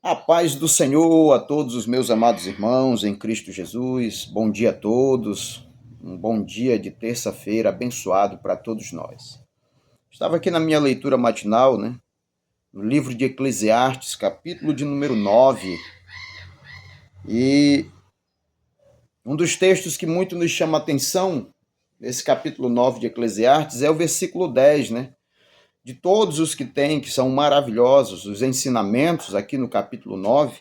A paz do Senhor a todos os meus amados irmãos em Cristo Jesus. Bom dia a todos. Um bom dia de terça-feira abençoado para todos nós. Estava aqui na minha leitura matinal, no livro de Eclesiastes, capítulo de número 9, e um dos textos que muito nos chama a atenção nesse capítulo 9 de Eclesiastes é o versículo 10, De todos os que tem, que são maravilhosos, os ensinamentos aqui no capítulo 9,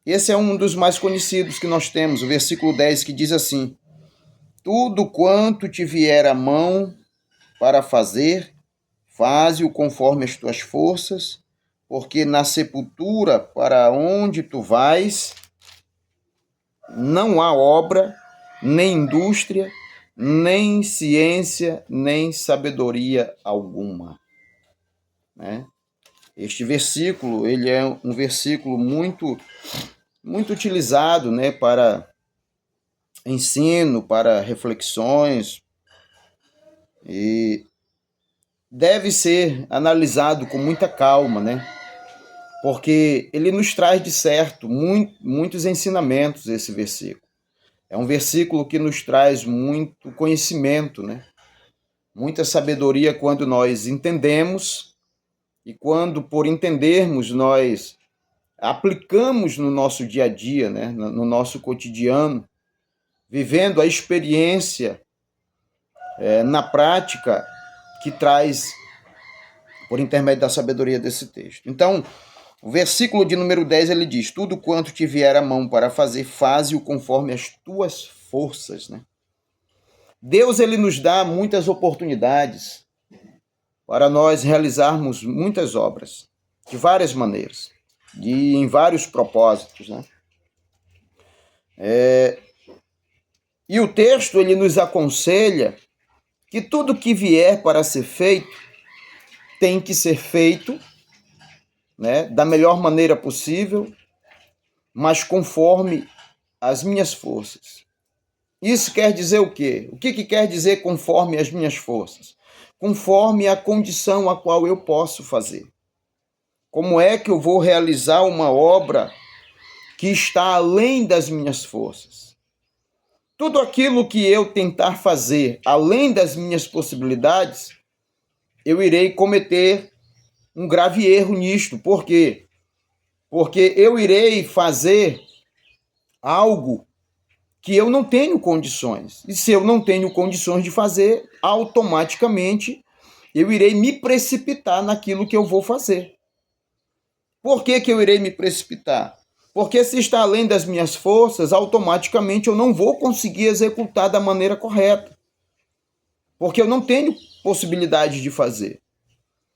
esse é um dos mais conhecidos que nós temos, o versículo 10, que diz assim: tudo quanto te vier à mão para fazer, faze-o conforme as tuas forças, porque na sepultura para onde tu vais, não há obra, nem indústria, nem ciência, nem sabedoria alguma. Este versículo, ele é um versículo muito utilizado, para ensino, para reflexões, e deve ser analisado com muita calma, porque ele nos traz de certo muitos ensinamentos, esse versículo. É um versículo que nos traz muito conhecimento, muita sabedoria quando nós entendemos e quando, por entendermos, nós aplicamos no nosso dia a dia, no nosso cotidiano, vivendo a experiência na prática que traz por intermédio da sabedoria desse texto. Então, o versículo de número 10, ele diz: tudo quanto te vier à mão para fazer, faze-o conforme as tuas forças. Deus, ele nos dá muitas oportunidades para nós realizarmos muitas obras, de várias maneiras, em vários propósitos. E o texto, ele nos aconselha que tudo que vier para ser feito tem que ser feito, da melhor maneira possível, mas conforme as minhas forças. Isso quer dizer o quê? O que quer dizer conforme as minhas forças? Conforme a condição a qual eu posso fazer. Como é que eu vou realizar uma obra que está além das minhas forças? Tudo aquilo que eu tentar fazer além das minhas possibilidades, eu irei cometer um grave erro nisto. Por quê? Porque eu irei fazer algo que eu não tenho condições. E se eu não tenho condições de fazer, automaticamente eu irei me precipitar naquilo que eu vou fazer. Por que eu irei me precipitar? Porque se está além das minhas forças, automaticamente eu não vou conseguir executar da maneira correta. Porque eu não tenho possibilidade de fazer.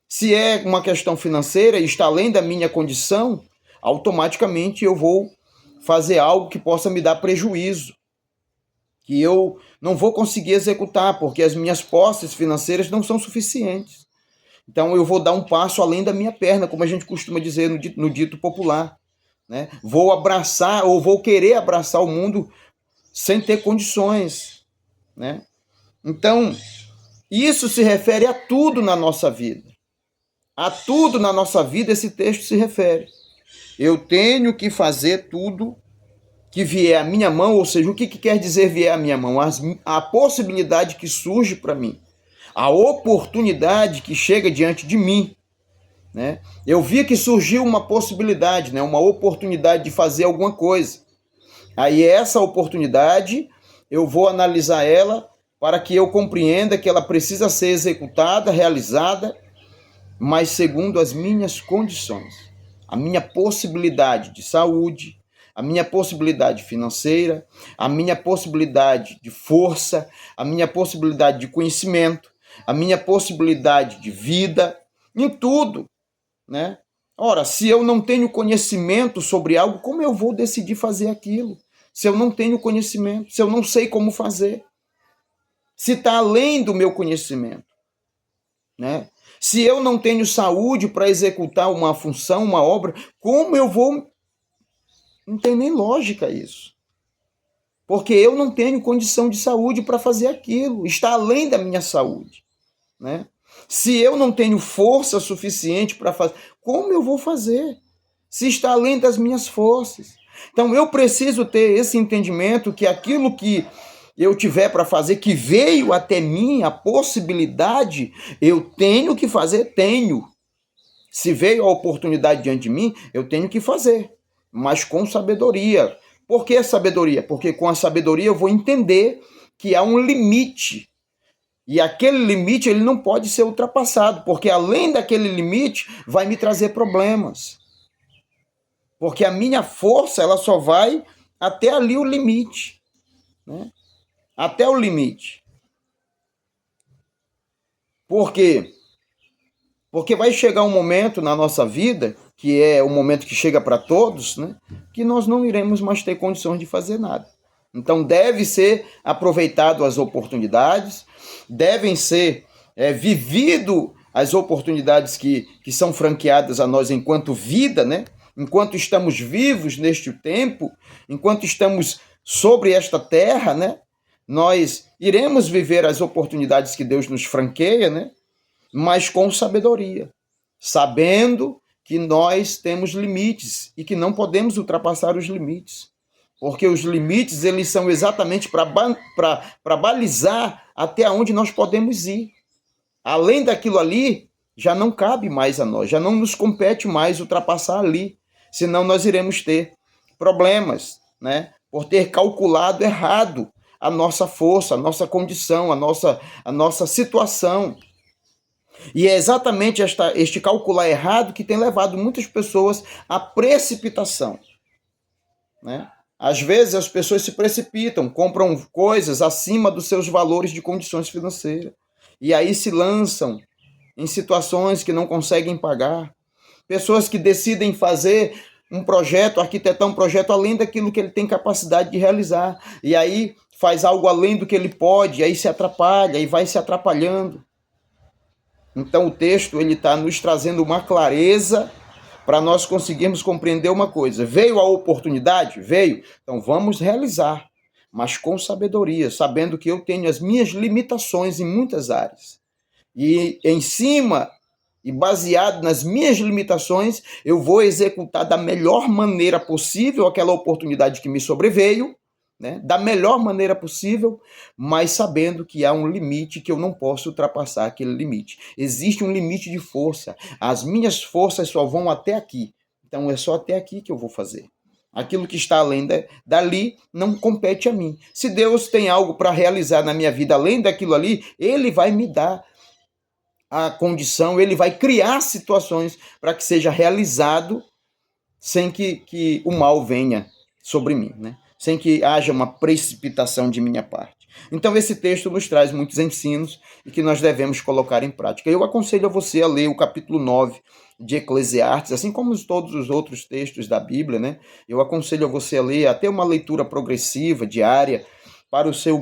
Se é uma questão financeira e está além da minha condição, automaticamente eu vou fazer algo que possa me dar prejuízo, que eu não vou conseguir executar, porque as minhas posses financeiras não são suficientes. Então eu vou dar um passo além da minha perna, como a gente costuma dizer no dito popular. Vou abraçar, ou vou querer abraçar o mundo sem ter condições. Então, isso se refere a tudo na nossa vida. A tudo na nossa vida esse texto se refere. Eu tenho que fazer tudo que vier à minha mão, ou seja, o que quer dizer vier à minha mão? A possibilidade que surge para mim, a oportunidade que chega diante de mim. Eu vi que surgiu uma possibilidade, uma oportunidade de fazer alguma coisa. Aí essa oportunidade, eu vou analisar ela para que eu compreenda que ela precisa ser executada, realizada, mas segundo as minhas condições. A minha possibilidade de saúde, a minha possibilidade financeira, a minha possibilidade de força, a minha possibilidade de conhecimento, a minha possibilidade de vida, em tudo. Ora, se eu não tenho conhecimento sobre algo, como eu vou decidir fazer aquilo? Se eu não tenho conhecimento, se eu não sei como fazer, se está além do meu conhecimento, Se eu não tenho saúde para executar uma função, uma obra, como eu vou? Não tem nem lógica isso. Porque eu não tenho condição de saúde para fazer aquilo, está além da minha saúde. Se eu não tenho força suficiente para fazer, como eu vou fazer? se está além das minhas forças. Então eu preciso ter esse entendimento que aquilo que eu tiver para fazer, que veio até mim, a possibilidade, eu tenho que fazer, tenho. Se veio a oportunidade diante de mim, eu tenho que fazer, mas com sabedoria. Por que sabedoria? Porque com a sabedoria eu vou entender que há um limite. E aquele limite ele não pode ser ultrapassado, porque além daquele limite vai me trazer problemas. Porque a minha força ela só vai até ali o limite, né? Até o limite. Por quê? Porque vai chegar um momento na nossa vida, que é o momento que chega para todos, né, que nós não iremos mais ter condições de fazer nada. Então deve ser aproveitado as oportunidades, devem ser vivido as oportunidades que são franqueadas a nós enquanto vida, né? Enquanto estamos vivos neste tempo, enquanto estamos sobre esta terra, né? Nós iremos viver as oportunidades que Deus nos franqueia, né? Mas com sabedoria, sabendo que nós temos limites e que não podemos ultrapassar os limites, porque os limites eles são exatamente para balizar até onde nós podemos ir. Além daquilo ali, já não cabe mais a nós, já não nos compete mais ultrapassar ali, senão nós iremos ter problemas, né? Por ter calculado errado a nossa força, a nossa condição, a nossa situação. E é exatamente este calcular errado que tem levado muitas pessoas à precipitação, né? Às vezes as pessoas se precipitam, compram coisas acima dos seus valores de condições financeiras. E aí se lançam em situações que não conseguem pagar. Pessoas que decidem fazer um projeto, arquitetar um projeto além daquilo que ele tem capacidade de realizar. E aí faz algo além do que ele pode, e aí se atrapalha, e vai se atrapalhando. Então o texto ele está nos trazendo uma clareza para nós conseguirmos compreender uma coisa. Veio a oportunidade? Veio. Então vamos realizar, mas com sabedoria, sabendo que eu tenho as minhas limitações em muitas áreas. E em cima e baseado nas minhas limitações, eu vou executar da melhor maneira possível aquela oportunidade que me sobreveio, né? Da melhor maneira possível, mas sabendo que há um limite que eu não posso ultrapassar aquele limite. Existe um limite de força. As minhas forças só vão até aqui. Então é só até aqui que eu vou fazer. Aquilo que está além dali não compete a mim. Se Deus tem algo para realizar na minha vida além daquilo ali, Ele vai me dar a condição, Ele vai criar situações para que seja realizado sem que o mal venha sobre mim, né? Sem que haja uma precipitação de minha parte. Então esse texto nos traz muitos ensinos e que nós devemos colocar em prática. Eu aconselho a você a ler o capítulo 9 de Eclesiastes, assim como todos os outros textos da Bíblia, né? Eu aconselho a você a ler até uma leitura progressiva, diária, para o seu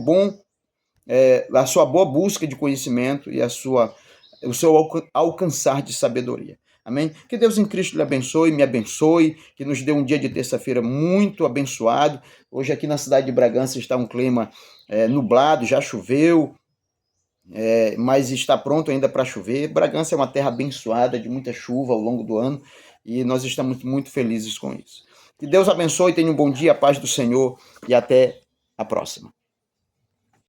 a sua boa busca de conhecimento e o seu alcançar de sabedoria. Amém? Que Deus em Cristo lhe abençoe, me abençoe, que nos dê um dia de terça-feira muito abençoado. Hoje aqui na cidade de Bragança está um clima nublado, já choveu, mas está pronto ainda para chover. Bragança é uma terra abençoada, de muita chuva ao longo do ano, e nós estamos muito felizes com isso. Que Deus abençoe, tenha um bom dia, a paz do Senhor, e até a próxima.